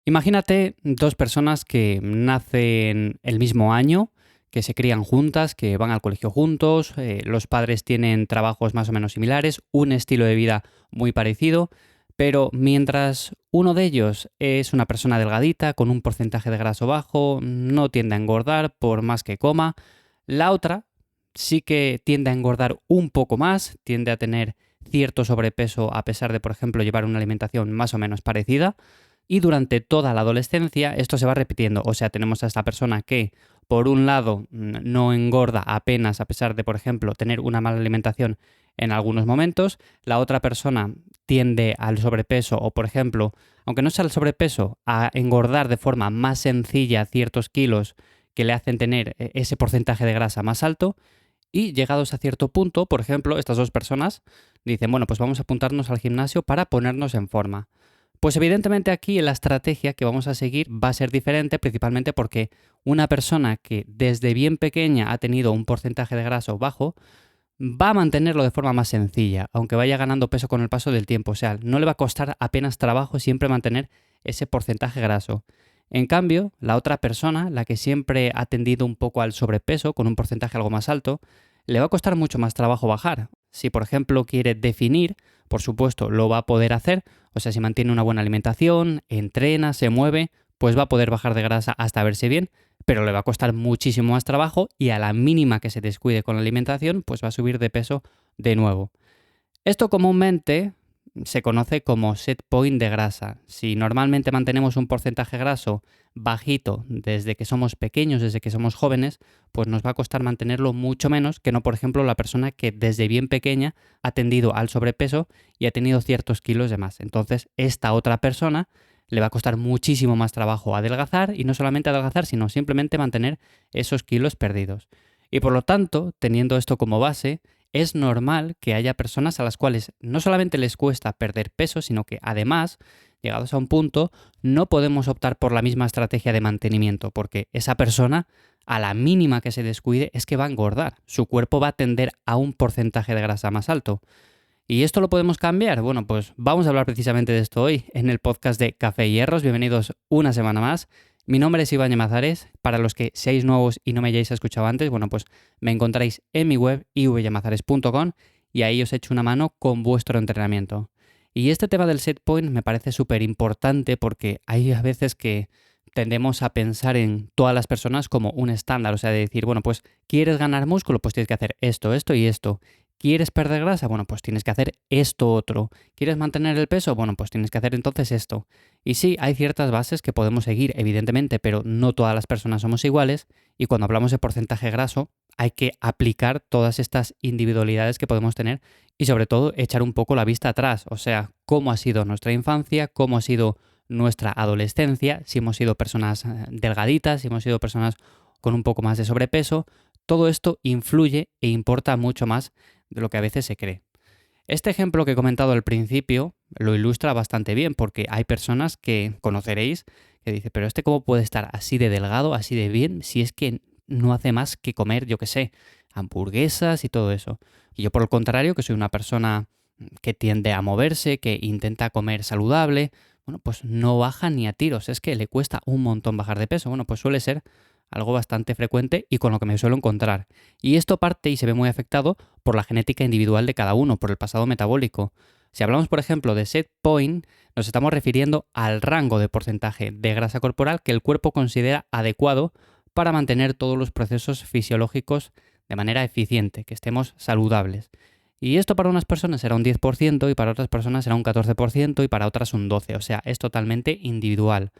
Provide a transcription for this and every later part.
Imagínate dos personas que nacen el mismo año, que se crían juntas, que van al colegio juntos, los padres tienen trabajos más o menos similares, un estilo de vida muy parecido, pero mientras uno de ellos es una persona delgadita, con un porcentaje de graso bajo, no tiende a engordar por más que coma, la otra sí que tiende a engordar un poco más, tiende a tener cierto sobrepeso a pesar de, por ejemplo, llevar una alimentación más o menos parecida. Y durante toda la adolescencia esto se va repitiendo. O sea, tenemos a esta persona que, por un lado, no engorda apenas a pesar de, por ejemplo, tener una mala alimentación en algunos momentos. La otra persona tiende al sobrepeso o, por ejemplo, aunque no sea el sobrepeso, a engordar de forma más sencilla ciertos kilos que le hacen tener ese porcentaje de grasa más alto. Y llegados a cierto punto, por ejemplo, estas dos personas dicen, bueno, pues vamos a apuntarnos al gimnasio para ponernos en forma. Pues evidentemente aquí la estrategia que vamos a seguir va a ser diferente, principalmente porque una persona que desde bien pequeña ha tenido un porcentaje de grasa bajo, va a mantenerlo de forma más sencilla, aunque vaya ganando peso con el paso del tiempo. O sea, no le va a costar apenas trabajo siempre mantener ese porcentaje graso. En cambio, la otra persona, la que siempre ha tendido un poco al sobrepeso, con un porcentaje algo más alto, le va a costar mucho más trabajo bajar. Si, por ejemplo, quiere definir, por supuesto, lo va a poder hacer. O sea, si mantiene una buena alimentación, entrena, se mueve, pues va a poder bajar de grasa hasta verse bien, pero le va a costar muchísimo más trabajo y a la mínima que se descuide con la alimentación, pues va a subir de peso de nuevo. Esto comúnmente se conoce como set point de grasa. Si normalmente mantenemos un porcentaje graso bajito desde que somos pequeños, desde que somos jóvenes, pues nos va a costar mantenerlo mucho menos que no, por ejemplo, la persona que desde bien pequeña ha tendido al sobrepeso y ha tenido ciertos kilos de más. Entonces, esta otra persona le va a costar muchísimo más trabajo adelgazar y no solamente adelgazar, sino simplemente mantener esos kilos perdidos. Y por lo tanto, teniendo esto como base, es normal que haya personas a las cuales no solamente les cuesta perder peso, sino que además, llegados a un punto, no podemos optar por la misma estrategia de mantenimiento, porque esa persona, a la mínima que se descuide, es que va a engordar. Su cuerpo va a tender a un porcentaje de grasa más alto. ¿Y esto lo podemos cambiar? Bueno, pues vamos a hablar precisamente de esto hoy en el podcast de Café y Hierros. Bienvenidos una semana más. Mi nombre es Iván Llamazares. Para los que seáis nuevos y no me hayáis escuchado antes, bueno, pues me encontráis en mi web ivllamazares.com y ahí os echo una mano con vuestro entrenamiento. Y este tema del set point me parece súper importante porque hay a veces que tendemos a pensar en todas las personas como un estándar, o sea, de decir, bueno, pues quieres ganar músculo, pues tienes que hacer esto, esto y esto. ¿Quieres perder grasa? Bueno, pues tienes que hacer esto otro. ¿Quieres mantener el peso? Bueno, pues tienes que hacer entonces esto. Y sí, hay ciertas bases que podemos seguir, evidentemente, pero no todas las personas somos iguales. Y cuando hablamos de porcentaje graso, hay que aplicar todas estas individualidades que podemos tener y sobre todo echar un poco la vista atrás. O sea, cómo ha sido nuestra infancia, cómo ha sido nuestra adolescencia, si hemos sido personas delgaditas, si hemos sido personas con un poco más de sobrepeso. Todo esto influye e importa mucho más de lo que a veces se cree. Este ejemplo que he comentado al principio lo ilustra bastante bien porque hay personas que conoceréis que dicen, pero ¿cómo puede estar así de delgado, así de bien, si es que no hace más que comer, yo qué sé, hamburguesas y todo eso? Y yo por el contrario, que soy una persona que tiende a moverse, que intenta comer saludable, bueno, pues no baja ni a tiros, es que le cuesta un montón bajar de peso. Bueno, pues suele ser algo bastante frecuente y con lo que me suelo encontrar. Y esto parte y se ve muy afectado por la genética individual de cada uno, por el pasado metabólico. Si hablamos, por ejemplo, de set point, nos estamos refiriendo al rango de porcentaje de grasa corporal que el cuerpo considera adecuado para mantener todos los procesos fisiológicos de manera eficiente, que estemos saludables. Y esto para unas personas será un 10% y para otras personas será un 14% y para otras un 12%. O sea, es totalmente individual.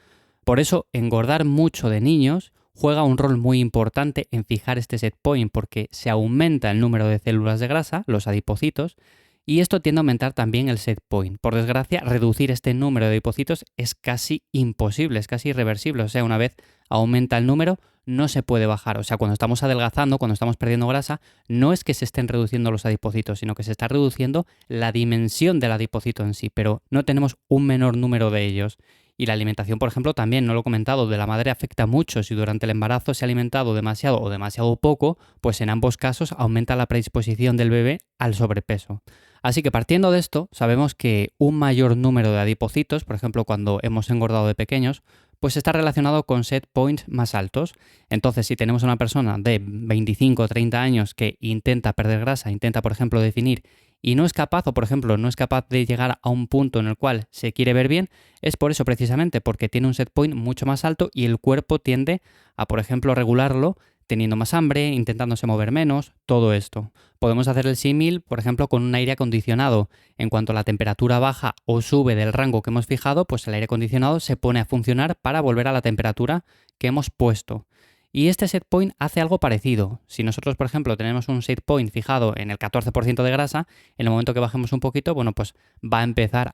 Por eso, engordar mucho de niños juega un rol muy importante en fijar este set point porque se aumenta el número de células de grasa, los adipocitos, y esto tiende a aumentar también el set point. Por desgracia, reducir este número de adipocitos es casi imposible, es casi irreversible. O sea, una vez aumenta el número, no se puede bajar. O sea, cuando estamos adelgazando, cuando estamos perdiendo grasa, no es que se estén reduciendo los adipocitos, sino que se está reduciendo la dimensión del adipocito en sí, pero no tenemos un menor número de ellos. Y la alimentación, por ejemplo, también, no lo he comentado, de la madre afecta mucho. Si durante el embarazo se ha alimentado demasiado o demasiado poco, pues en ambos casos aumenta la predisposición del bebé al sobrepeso. Así que partiendo de esto, sabemos que un mayor número de adipocitos, por ejemplo, cuando hemos engordado de pequeños, pues está relacionado con set points más altos. Entonces, si tenemos una persona de 25 o 30 años que intenta perder grasa, intenta, por ejemplo, definir y no es capaz, o por ejemplo, no es capaz de llegar a un punto en el cual se quiere ver bien, es por eso precisamente, porque tiene un set point mucho más alto y el cuerpo tiende a, por ejemplo, regularlo teniendo más hambre, intentándose mover menos, todo esto. Podemos hacer el símil, por ejemplo, con un aire acondicionado. En cuanto la temperatura baja o sube del rango que hemos fijado, pues el aire acondicionado se pone a funcionar para volver a la temperatura que hemos puesto. Y este set point hace algo parecido. Si nosotros, por ejemplo, tenemos un set point fijado en el 14% de grasa, en el momento que bajemos un poquito, bueno, pues va a empezar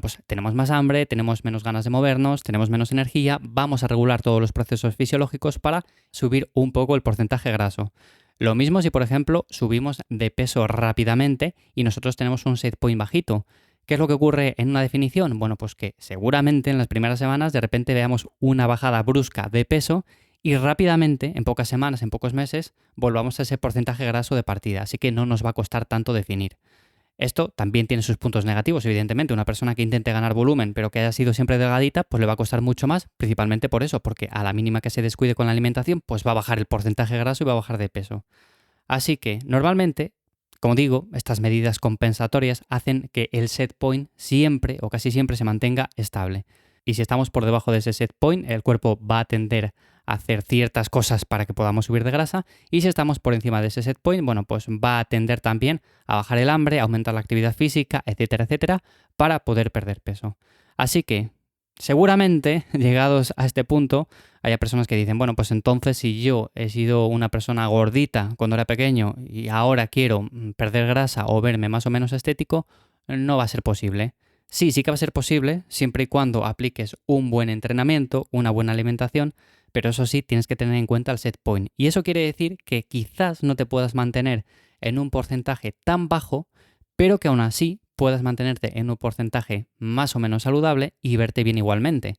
pues tenemos más hambre, tenemos menos ganas de movernos, tenemos menos energía, vamos a regular todos los procesos fisiológicos para subir un poco el porcentaje graso. Lo mismo si, por ejemplo, subimos de peso rápidamente y nosotros tenemos un set point bajito. ¿Qué es lo que ocurre en una definición? Bueno, pues que seguramente en las primeras semanas de repente veamos una bajada brusca de peso y rápidamente, en pocas semanas, en pocos meses, volvamos a ese porcentaje graso de partida, así que no nos va a costar tanto definir. Esto también tiene sus puntos negativos, evidentemente. Una persona que intente ganar volumen, pero que haya sido siempre delgadita, pues le va a costar mucho más, principalmente por eso, porque a la mínima que se descuide con la alimentación, pues va a bajar el porcentaje graso y va a bajar de peso. Así que, normalmente, como digo, estas medidas compensatorias hacen que el set point siempre o casi siempre se mantenga estable. Y si estamos por debajo de ese set point, el cuerpo va a tender a hacer ciertas cosas para que podamos subir de grasa. Y si estamos por encima de ese set point, bueno, pues va a tender también a bajar el hambre, a aumentar la actividad física, etcétera, etcétera, para poder perder peso. Así que, seguramente, llegados a este punto, haya personas que dicen, bueno, pues entonces si yo he sido una persona gordita cuando era pequeño y ahora quiero perder grasa o verme más o menos estético, no va a ser posible. Sí que va a ser posible siempre y cuando apliques un buen entrenamiento, una buena alimentación, pero eso sí, tienes que tener en cuenta el set point. Y eso quiere decir que quizás no te puedas mantener en un porcentaje tan bajo, pero que aún así puedas mantenerte en un porcentaje más o menos saludable y verte bien igualmente.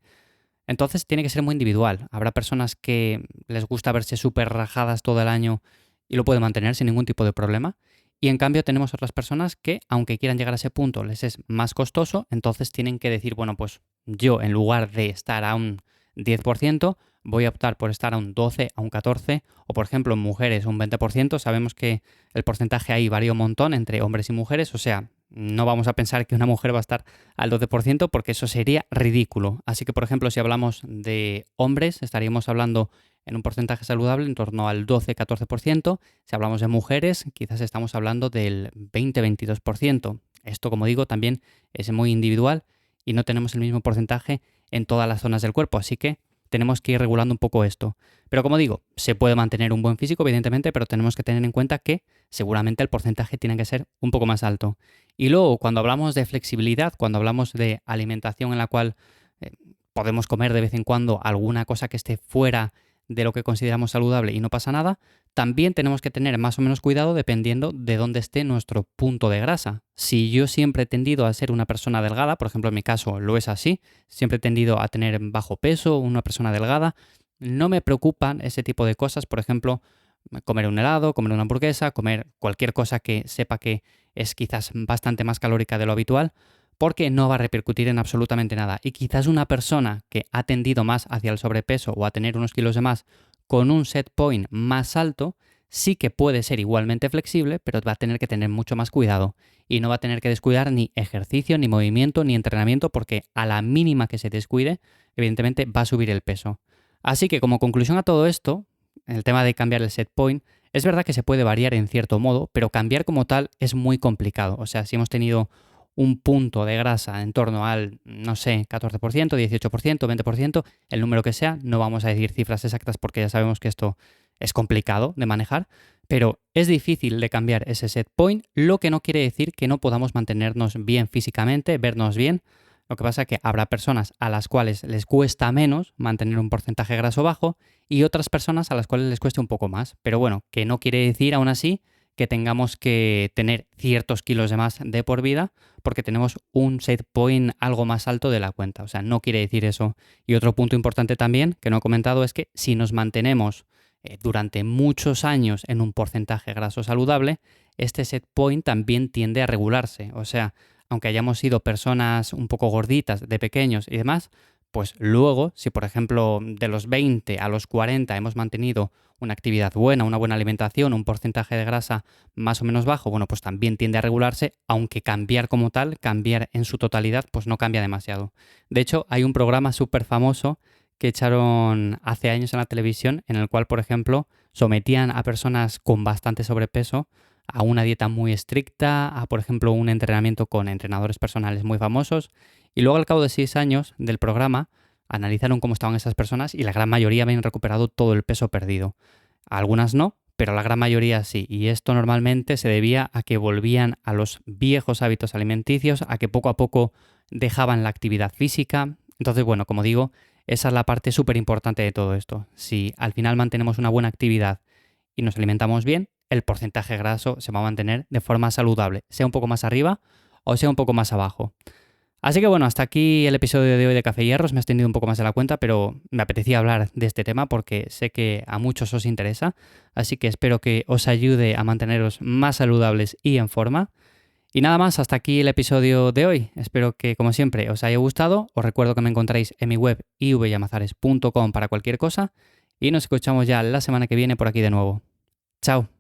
Entonces tiene que ser muy individual. Habrá personas que les gusta verse súper rajadas todo el año y lo pueden mantener sin ningún tipo de problema. Y en cambio tenemos otras personas que, aunque quieran llegar a ese punto, les es más costoso, entonces tienen que decir, bueno, pues yo en lugar de estar a un 10%, voy a optar por estar a un 12, a un 14, o por ejemplo en mujeres un 20%. Sabemos que el porcentaje ahí varía un montón entre hombres y mujeres, o sea, no vamos a pensar que una mujer va a estar al 12% porque eso sería ridículo. Así que, por ejemplo, si hablamos de hombres, estaríamos hablando en un porcentaje saludable en torno al 12-14%. Si hablamos de mujeres, quizás estamos hablando del 20-22%. Esto, como digo, también es muy individual y no tenemos el mismo porcentaje en todas las zonas del cuerpo, así que tenemos que ir regulando un poco esto. Pero como digo, se puede mantener un buen físico, evidentemente, pero tenemos que tener en cuenta que seguramente el porcentaje tiene que ser un poco más alto. Y luego, cuando hablamos de flexibilidad, cuando hablamos de alimentación en la cual podemos comer de vez en cuando alguna cosa que esté fuera de lo que consideramos saludable y no pasa nada, también tenemos que tener más o menos cuidado dependiendo de dónde esté nuestro punto de grasa. Si yo siempre he tendido a ser una persona delgada, por ejemplo en mi caso lo es así, siempre he tendido a tener bajo peso, una persona delgada, no me preocupan ese tipo de cosas, por ejemplo, comer un helado, comer una hamburguesa, comer cualquier cosa que sepa que es quizás bastante más calórica de lo habitual, porque no va a repercutir en absolutamente nada. Y quizás una persona que ha tendido más hacia el sobrepeso o a tener unos kilos de más con un set point más alto, sí que puede ser igualmente flexible, pero va a tener que tener mucho más cuidado. Y no va a tener que descuidar ni ejercicio, ni movimiento, ni entrenamiento, porque a la mínima que se descuide, evidentemente va a subir el peso. Así que como conclusión a todo esto, el tema de cambiar el set point, es verdad que se puede variar en cierto modo, pero cambiar como tal es muy complicado. O sea, si hemos tenido un punto de grasa en torno al, no sé, 14%, 18%, 20%, el número que sea, no vamos a decir cifras exactas porque ya sabemos que esto es complicado de manejar, pero es difícil de cambiar ese set point, lo que no quiere decir que no podamos mantenernos bien físicamente, vernos bien. Lo que pasa es que habrá personas a las cuales les cuesta menos mantener un porcentaje graso bajo y otras personas a las cuales les cueste un poco más. Pero bueno, que no quiere decir aún así que tengamos que tener ciertos kilos de más de por vida porque tenemos un set point algo más alto de la cuenta. O sea, no quiere decir eso. Y otro punto importante también que no he comentado es que si nos mantenemos durante muchos años en un porcentaje graso saludable, este set point también tiende a regularse. O sea, aunque hayamos sido personas un poco gorditas de pequeños y demás, pues luego, si por ejemplo de los 20 a los 40 hemos mantenido una actividad buena, una buena alimentación, un porcentaje de grasa más o menos bajo, bueno, pues también tiende a regularse, aunque cambiar como tal, cambiar en su totalidad, pues no cambia demasiado. De hecho, hay un programa súper famoso que echaron hace años en la televisión, en el cual, por ejemplo, sometían a personas con bastante sobrepeso a una dieta muy estricta, a, por ejemplo, un entrenamiento con entrenadores personales muy famosos, y luego al cabo de 6 años del programa analizaron cómo estaban esas personas y la gran mayoría habían recuperado todo el peso perdido. Algunas no, pero la gran mayoría sí, y esto normalmente se debía a que volvían a los viejos hábitos alimenticios, a que poco a poco dejaban la actividad física. Entonces, bueno, como digo, esa es la parte súper importante de todo esto. Si al final mantenemos una buena actividad y nos alimentamos bien, el porcentaje graso se va a mantener de forma saludable, sea un poco más arriba o sea un poco más abajo. Así que bueno, hasta aquí el episodio de hoy de Café y Hierros. Me he extendido un poco más de la cuenta, pero me apetecía hablar de este tema porque sé que a muchos os interesa. Así que espero que os ayude a manteneros más saludables y en forma. Y nada más, hasta aquí el episodio de hoy. Espero que, como siempre, os haya gustado. Os recuerdo que me encontráis en mi web ivyamazares.com para cualquier cosa. Y nos escuchamos ya la semana que viene por aquí de nuevo. Chao.